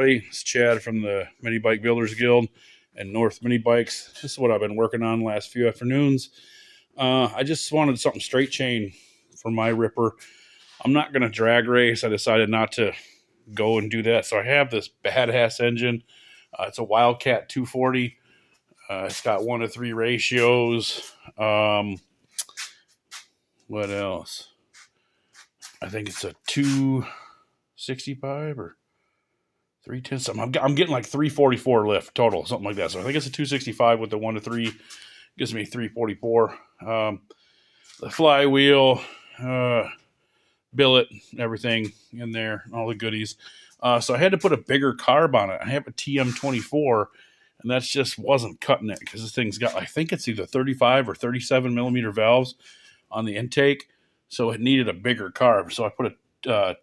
everybody. It's Chad from the Mini Bike Builders Guild and North Mini Bikes. This is what I've been working on the last few afternoons. I just wanted something straight chain for my ripper. I'm not going to drag race. I decided not to go and do that. So I have this badass engine. It's a Wildcat 240. It's got 1-to-3 ratios. What else? I think it's a 265 or 310 something. I'm getting like 344 lift total, something like that. So I think it's a 265 with the 1-to-3. Gives me 344. The flywheel, billet, everything in there, all the goodies. So I had to put a bigger carb on it. I have a TM24, and that just wasn't cutting it because this thing's got, I think it's either 35 or 37 millimeter valves on the intake. So it needed a bigger carb. So I put a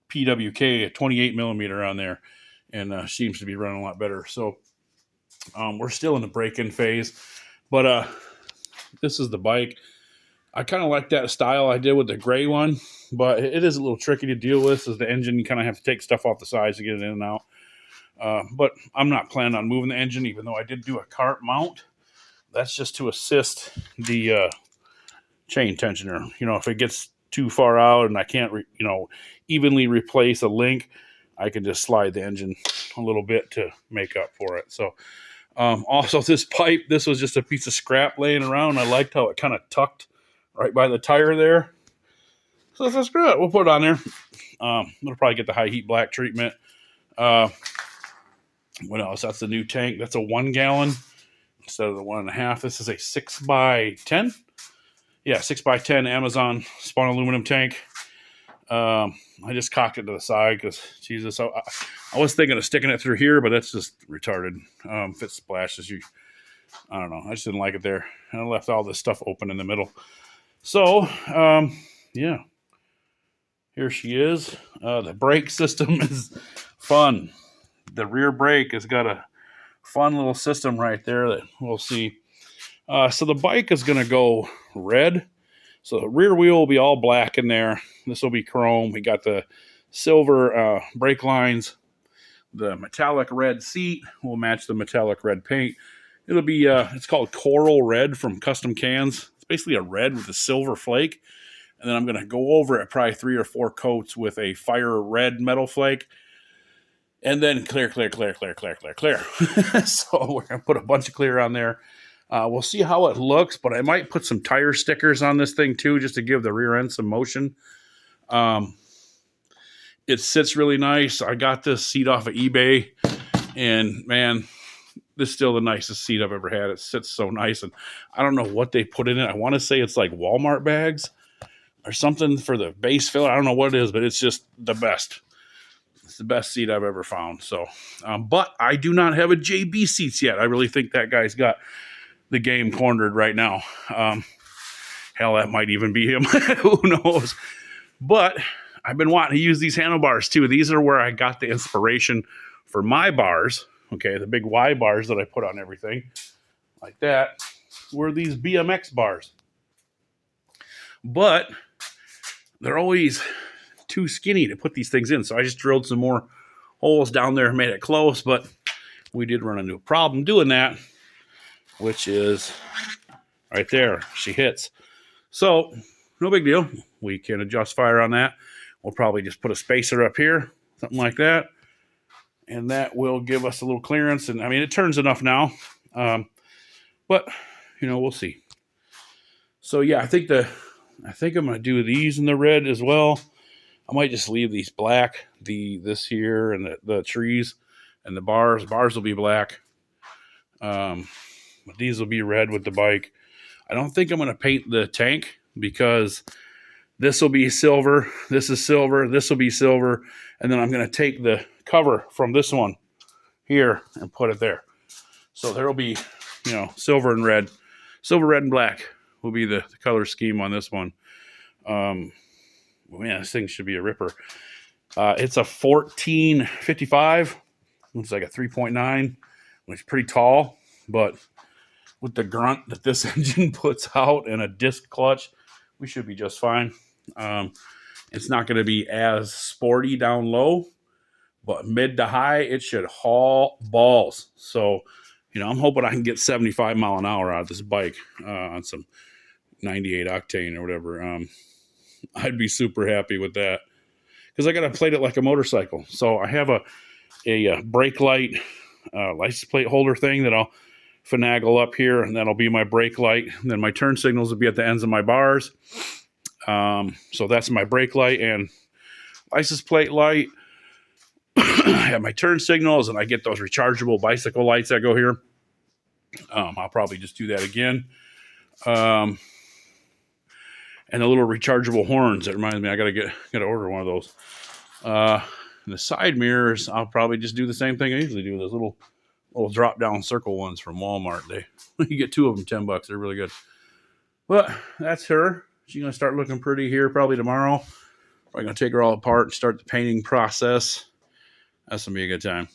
PWK, a 28 millimeter on there, and seems to be running a lot better. So we're still in the break-in phase, but this is the bike. I kind of like that style I did with the gray one, but it is a little tricky to deal with as the engine. You kind of have to take stuff off the sides to get it in and out. But I'm not planning on moving the engine, even though I did do a cart mount. That's just to assist the chain tensioner. You know, if it gets too far out and I can't, evenly replace a link, I can just slide the engine a little bit to make up for it. So also this pipe, this was just a piece of scrap laying around. I liked how it kind of tucked right by the tire there. So that's good. We'll put it on there. It'll probably get the high heat black treatment. What else? That's the new tank. That's a 1 gallon instead of the 1.5. This is a 6x10. Yeah, 6x10 Amazon spun aluminum tank. I just cocked it to the side because, Jesus, I was thinking of sticking it through here, but that's just retarded. If it splashes you, I don't know. I just didn't like it there. And I left all this stuff open in the middle. So, yeah, here she is. The brake system is fun. The rear brake has got a fun little system right there that we'll see. So the bike is going to go red. So the rear wheel will be all black in there. This will be chrome. We got the silver brake lines. The metallic red seat will match the metallic red paint. It'll be, it's called Coral Red from Custom Cans. It's basically a red with a silver flake. And then I'm going to go over it probably 3 or 4 coats with a fire red metal flake. And then clear. So we're going to put a bunch of clear on there. We'll see how it looks, but I might put some tire stickers on this thing too, just to give the rear end some motion. It sits really nice. I got this seat off of eBay, and man, this is still the nicest seat I've ever had. It sits so nice, and I don't know what they put in it. I want to say it's like Walmart bags or something for the base filler. I don't know what it is, but it's just the best. It's the best seat I've ever found. So, but I do not have a JB seats yet. I really think that guy's got the game cornered right now. Hell, that might even be him. Who knows? But I've been wanting to use these handlebars too. These are where I got the inspiration for my bars. Okay, the big Y bars that I put on everything like that were these BMX bars. But they're always too skinny to put these things in. So I just drilled some more holes down there and made it close. But we did run into a problem doing that, which is right there. She hits. So no big deal. We can adjust fire on that. We'll probably just put a spacer up here, something like that. And that will give us a little clearance. And I mean, it turns enough now. But, we'll see. So yeah, I think I'm going to do these in the red as well. I might just leave these black, this here and the trees and the bars. Bars will be black. But these will be red with the bike. I don't think I'm going to paint the tank because this will be silver. This is silver. This will be silver. And then I'm going to take the cover from this one here and put it there. So there will be, silver and red. Silver, red, and black will be the color scheme on this one. Man, this thing should be a ripper. It's a 1455. Looks like a 3.9, which is pretty tall, but with the grunt that this engine puts out and a disc clutch, we should be just fine. It's not going to be as sporty down low, but mid to high, it should haul balls. So, I'm hoping I can get 75 mile an hour out of this bike on some 98 octane or whatever. I'd be super happy with that because I got to plate it like a motorcycle. So I have a brake light license plate holder thing that I'll finagle up here, and that'll be my brake light. And then my turn signals will be at the ends of my bars. So that's my brake light and license plate light. I have my turn signals, and I get those rechargeable bicycle lights that go here. I'll probably just do that again. And the little rechargeable horns. That reminds me, I gotta order one of those. The side mirrors, I'll probably just do the same thing I usually do. Those little drop down circle ones from Walmart. You get 2 of them, $10. They're really good. But that's her. She's gonna start looking pretty here probably tomorrow. Probably gonna take her all apart and start the painting process. That's gonna be a good time.